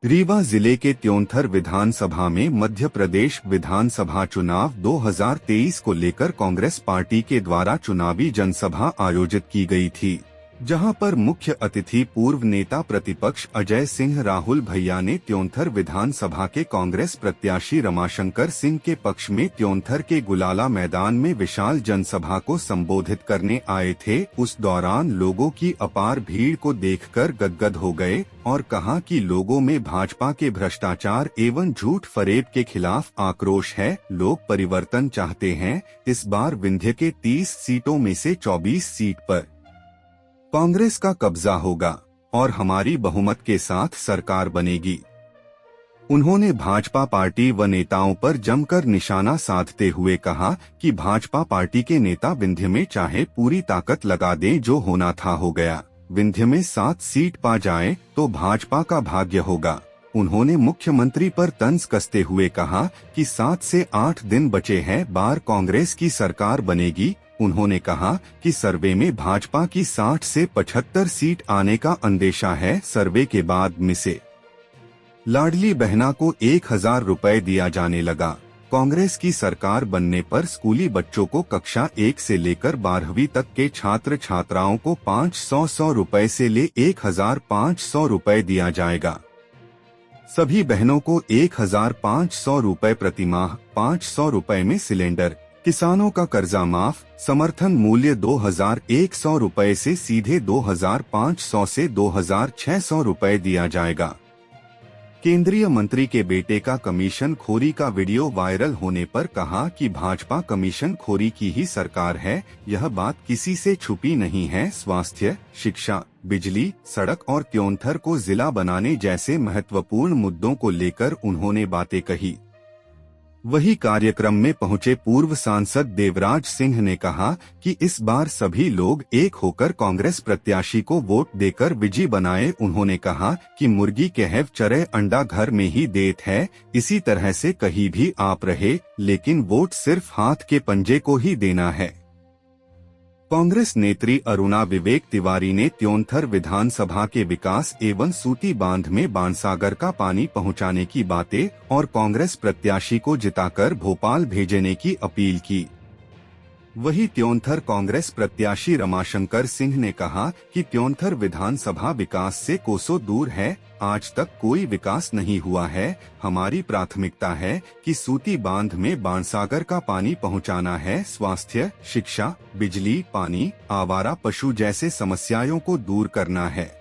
रीवा जिले के त्योंथर विधानसभा में मध्य प्रदेश विधानसभा चुनाव 2023 को लेकर कांग्रेस पार्टी के द्वारा चुनावी जनसभा आयोजित की गई थी, जहां पर मुख्य अतिथि पूर्व नेता प्रतिपक्ष अजय सिंह राहुल भैया ने त्योंथर विधानसभा के कांग्रेस प्रत्याशी रमाशंकर सिंह के पक्ष में त्योंथर के गुलाला मैदान में विशाल जनसभा को संबोधित करने आए थे। उस दौरान लोगों की अपार भीड़ को देखकर गदगद हो गए और कहा कि लोगों में भाजपा के भ्रष्टाचार एवं झूठ फरेब के खिलाफ आक्रोश है। लोग परिवर्तन चाहते हैं। इस बार विंध्य के 30 सीटों में से 24 सीट पर कांग्रेस का कब्जा होगा और हमारी बहुमत के साथ सरकार बनेगी। उन्होंने भाजपा पार्टी व नेताओं पर जमकर निशाना साधते हुए कहा कि भाजपा पार्टी के नेता विंध्य में चाहे पूरी ताकत लगा दें, जो होना था हो गया। विंध्य में 7 सीट पा जाएं तो भाजपा का भाग्य होगा। उन्होंने मुख्यमंत्री पर तंज कसते हुए कहा कि 7 से 8 दिन बचे हैं, बार कांग्रेस की सरकार बनेगी। उन्होंने कहा कि सर्वे में भाजपा की 60 से 75 सीट आने का अंदेशा है। सर्वे के बाद मिसे लाडली बहना को 1000 रुपए दिया जाने लगा। कांग्रेस की सरकार बनने पर स्कूली बच्चों को कक्षा 1 से लेकर 12वीं तक के छात्र छात्राओं को 500 रुपए से ले 1500 रुपए दिया जाएगा। सभी बहनों को 1500 रुपए प्रति माह, 500 रुपए में सिलेंडर। किसानों का कर्जा माफ। समर्थन मूल्य 2100 रुपए से सीधे 2500 से 2600 रुपए दिया जाएगा। केंद्रीय मंत्री के बेटे का कमीशन खोरी का वीडियो वायरल होने पर कहा कि भाजपा कमीशन खोरी की ही सरकार है। यह बात किसी से छुपी नहीं है। स्वास्थ्य, शिक्षा, बिजली, सड़क और त्योंथर को जिला बनाने जैसे महत्वपूर्ण मुद्दों को लेकर उन्होंने बातें कही। वही कार्यक्रम में पहुंचे पूर्व सांसद देवराज सिंह ने कहा कि इस बार सभी लोग एक होकर कांग्रेस प्रत्याशी को वोट देकर विजयी बनाए। उन्होंने कहा कि मुर्गी कहव चरे अंडा घर में ही देत है, इसी तरह से कहीं भी आप रहे, लेकिन वोट सिर्फ हाथ के पंजे को ही देना है। कांग्रेस नेत्री अरुणा विवेक तिवारी ने त्योंथर विधानसभा के विकास एवं सूती बांध में बाणसागर का पानी पहुंचाने की बातें और कांग्रेस प्रत्याशी को जिताकर भोपाल भेजने की अपील की। वही त्योंथर कांग्रेस प्रत्याशी रमाशंकर सिंह ने कहा कि त्योंथर विधानसभा विकास से कोसों दूर है। आज तक कोई विकास नहीं हुआ है। हमारी प्राथमिकता है कि सूती बांध में बाणसागर का पानी पहुंचाना है। स्वास्थ्य, शिक्षा, बिजली, पानी, आवारा पशु जैसे समस्याओं को दूर करना है।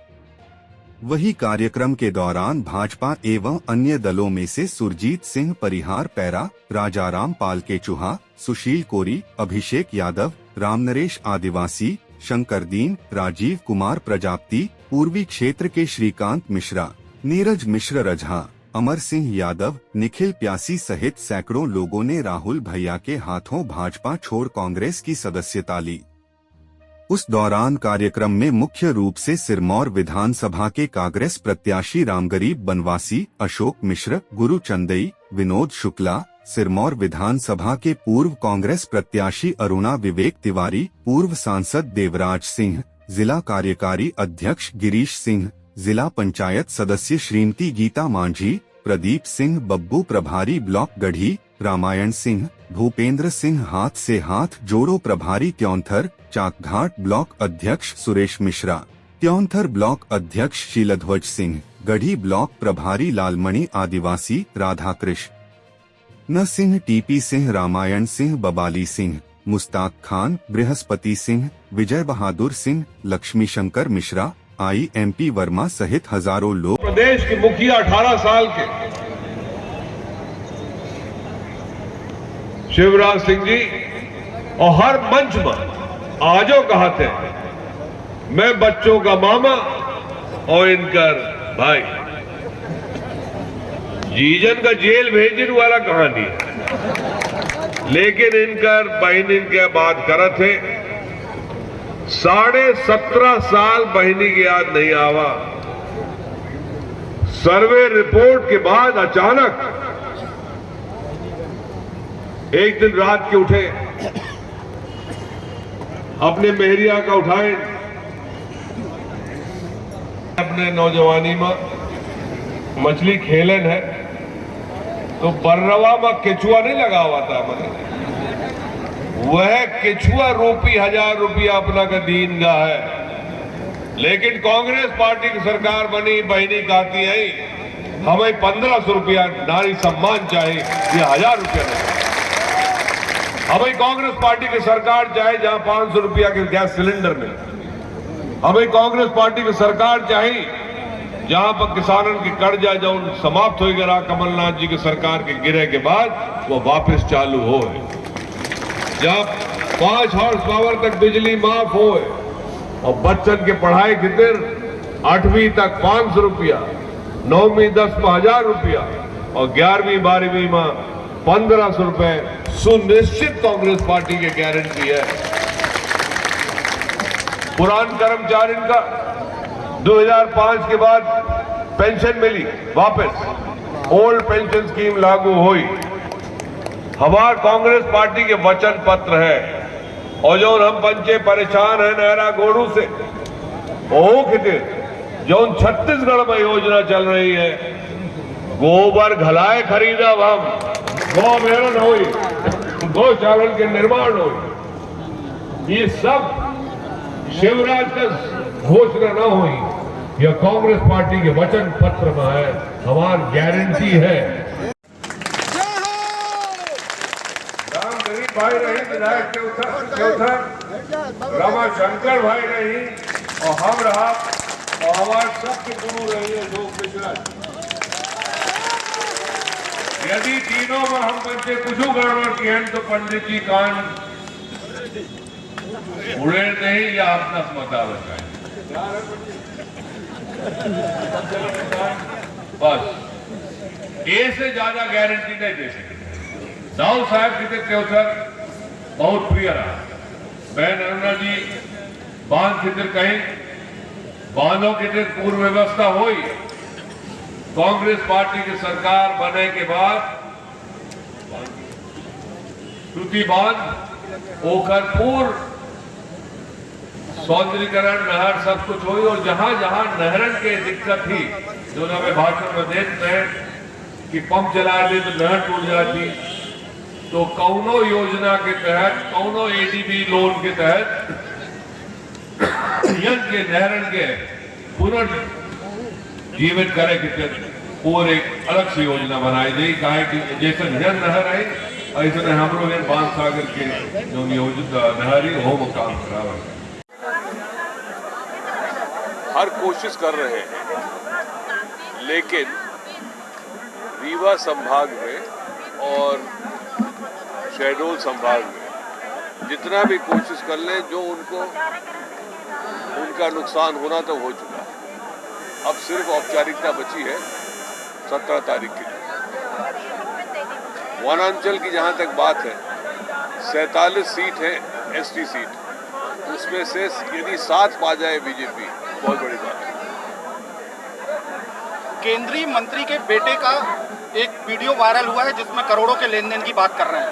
वही कार्यक्रम के दौरान भाजपा एवं अन्य दलों में से सुरजीत सिंह परिहार पैरा, राजाराम पाल के चूहा, सुशील कोरी, अभिषेक यादव, रामनरेश आदिवासी, शंकरदीन, राजीव कुमार प्रजापति, पूर्वी क्षेत्र के श्रीकांत मिश्रा, नीरज मिश्र रजहा, अमर सिंह यादव, निखिल प्यासी सहित सैकड़ों लोगों ने राहुल भैया के हाथों भाजपा छोड़ कांग्रेस की सदस्यता ली। उस दौरान कार्यक्रम में मुख्य रूप से सिरमौर विधानसभा के कांग्रेस प्रत्याशी रामगरीब बनवासी, अशोक मिश्र, गुरु चंदई, विनोद शुक्ला, सिरमौर विधानसभा के पूर्व कांग्रेस प्रत्याशी अरुणा विवेक तिवारी, पूर्व सांसद देवराज सिंह, जिला कार्यकारी अध्यक्ष गिरीश सिंह, जिला पंचायत सदस्य श्रीमती गीता मांझी, प्रदीप सिंह बब्बू, प्रभारी ब्लॉक गढ़ी रामायण सिंह, भूपेंद्र सिंह हाथ से हाथ जोड़ो प्रभारी त्योंथर, चाकघाट ब्लॉक अध्यक्ष सुरेश मिश्रा, त्योंथर ब्लॉक अध्यक्ष शीलध्वज सिंह, गढ़ी ब्लॉक प्रभारी लालमणि आदिवासी, राधाकृष्ण न सिंह, टीपी सिंह, रामायण सिंह, बबाली सिंह, मुस्ताक खान, बृहस्पति सिंह, विजय बहादुर सिंह, लक्ष्मी शंकर मिश्रा, IMP वर्मा सहित हजारों लोग। प्रदेश के मुखिया 18 साल के शिवराज सिंह जी और हर मंच में आजो कहते हैं मैं बच्चों का मामा और इनकर भाई। जीजन का जेल भेजने वाला कहानी है, लेकिन इनकर बहन इनके बात करत थे 17.5 साल बहनी की याद नहीं आवा। सर्वे रिपोर्ट के बाद अचानक एक दिन रात के उठे, अपने मेहरिया का उठाए, अपने नौजवानी में मछली खेलन है तो बर्रवा में केचुआ नहीं लगा हुआ था मैंने, वह केचुआ रूपी 1000 रुपया अपना का दीन गा है। लेकिन कांग्रेस पार्टी की सरकार बनी, बहनी कहती है हमें 1500 रुपया नारी सम्मान चाहिए, ये 1000 रुपया नहीं। हमें कांग्रेस पार्टी की सरकार चाहे जहां 500 रुपया के गैस सिलेंडर मिले। हमें कांग्रेस पार्टी की सरकार चाहिए जहां पर किसानों की कर्जा जो समाप्त हो गया कमलनाथ जी की सरकार के गिरे के बाद वो वापस चालू हो, जहां 5 हॉर्स पावर तक बिजली माफ हो और बच्चन के पढ़ाई खातिर 8वीं तक 500 रुपया, 9वीं 10 में 1000 रुपया और 11वीं 12वीं में 1500 रुपए सुनिश्चित कांग्रेस पार्टी की गारंटी है। पुरान कर्मचारी का 2005 के बाद पेंशन मिली वापस, ओल्ड पेंशन स्कीम लागू हुई। हमारा कांग्रेस पार्टी के वचन पत्र है और जो हम पंचे परेशान है नहरा गोरू से ओ किते जो छत्तीसगढ़ में योजना चल रही है, गोबर घलाए खरीदा हम, गौ मेरन हुई, गौशालन के निर्माण हुई, ये सब शिवराज का घोषणा न हुई, यह कांग्रेस पार्टी के वचन पत्र में है, हमारी गारंटी है। राम गरीब भाई रही, विधायक चौथा रमाशंकर भाई रही और हम रहा और हमारे सबके गुरु रही है लोक पिछड़ा। यदि तीनों में हम बच्चे कुछ गड़बड़ किए तो पंडित जी कान उड़े नहीं या अपना मुताबिक है, बस ए से ज्यादा गारंटी नहीं दे सकते। दाऊद साहब की त्योथर बहुत प्रिय रहा, बहन अरुणा जी बांध की कहीं बांधों की पूर्व व्यवस्था हुई। कांग्रेस पार्टी की सरकार बनने के बाद श्रुति बांध ओखरपुर सौंदर्यीकरण नहर सब कुछ हुई और जहां जहां नहरन की दिक्कत थी जो हमें भाषण में देते हैं कि पंप चला दी तो नहर टूट जाती, तो कौनो योजना के तहत कौनो एडीबी लोन के तहत यंग के नहरन के पुनर्जीवित करे के और एक अलग से योजना बनाई गई। कहा कि जैसे यंग नहर है ऐसे हम लोग बांध सागर के जो योजना नहरी हो वो काम करा है। हर कोशिश कर रहे हैं, लेकिन रीवा संभाग में और शहडोल संभाग में जितना भी कोशिश कर लें, जो उनका नुकसान होना तो हो चुका। अब सिर्फ औपचारिकता बची है 17 तारीख के लिए। वनांचल की जहां तक बात है, 47 सीट है एसटी सीट, उसमें से यदि 7 पा जाए बीजेपी बहुत बड़ी बात है। केंद्रीय मंत्री के बेटे का एक वीडियो वायरल हुआ है जिसमें करोड़ों के लेन देन की बात कर रहे हैं।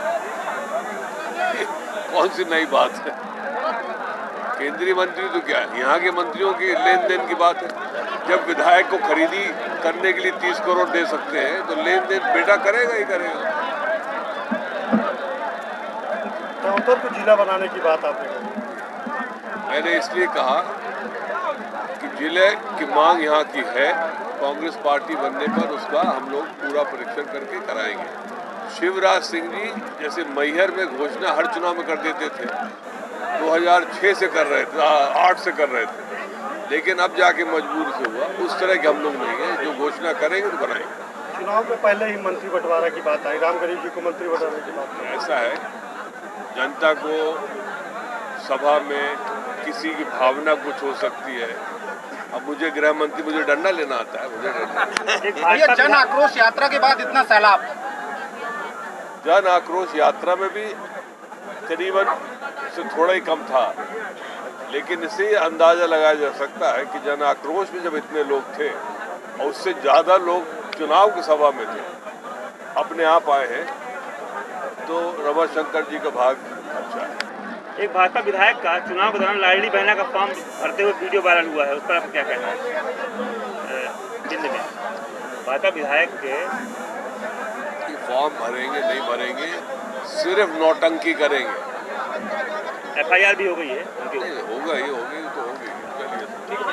कौन सी नई बात है? केंद्रीय मंत्री तो क्या है, यहाँ के मंत्रियों की लेन देन की बात है। जब विधायक को खरीदी करने के लिए 30 करोड़ दे सकते हैं तो लेन देन बेटा करेगा ही करेगा। उत्तर को जिला बनाने की बात आपने कही, मैंने इसलिए कहा कि जिले की मांग यहाँ की है, कांग्रेस पार्टी बनने पर उसका हम लोग पूरा परीक्षण करके कराएंगे। शिवराज सिंह जी जैसे मैहर में घोषणा हर चुनाव में कर देते थे, 2006 से कर रहे थे, 8 से कर रहे थे, लेकिन अब जाके मजबूर से हुआ। उस तरह के हम लोग नहीं है, जो घोषणा करेंगे तो बनाएंगे। चुनाव में पहले ही मंत्री बंटवारा की बात आई, राम गरीब जी को मंत्री बनाने की बात आई। ऐसा है, जनता को सभा में किसी की भावना कुछ हो सकती है। अब मुझे गृह मंत्री, मुझे डंडा लेना आता है, मुझे डंडा। ये जन आक्रोश यात्रा के बाद इतना सैलाब, जन आक्रोश यात्रा में भी करीबन से थोड़ा ही कम था, लेकिन इससे अंदाजा लगाया जा सकता है कि जन आक्रोश में जब इतने लोग थे और उससे ज्यादा लोग चुनाव की सभा में थे, अपने आप आए हैं, तो रमाशंकर जी का भाग अच्छा है। एक भाजपा विधायक का चुनाव के दौरान लाडली बहना का फॉर्म भरते हुए वीडियो वायरल हुआ है, उस पर आप क्या कहना है? भाजपा विधायक के कि फॉर्म भरेंगे नहीं भरेंगे, सिर्फ नौटंकी करेंगे। FIR भी हो गई है उनके ऊपर। नहीं, होगा ही, होगी तो होगी। चलिए।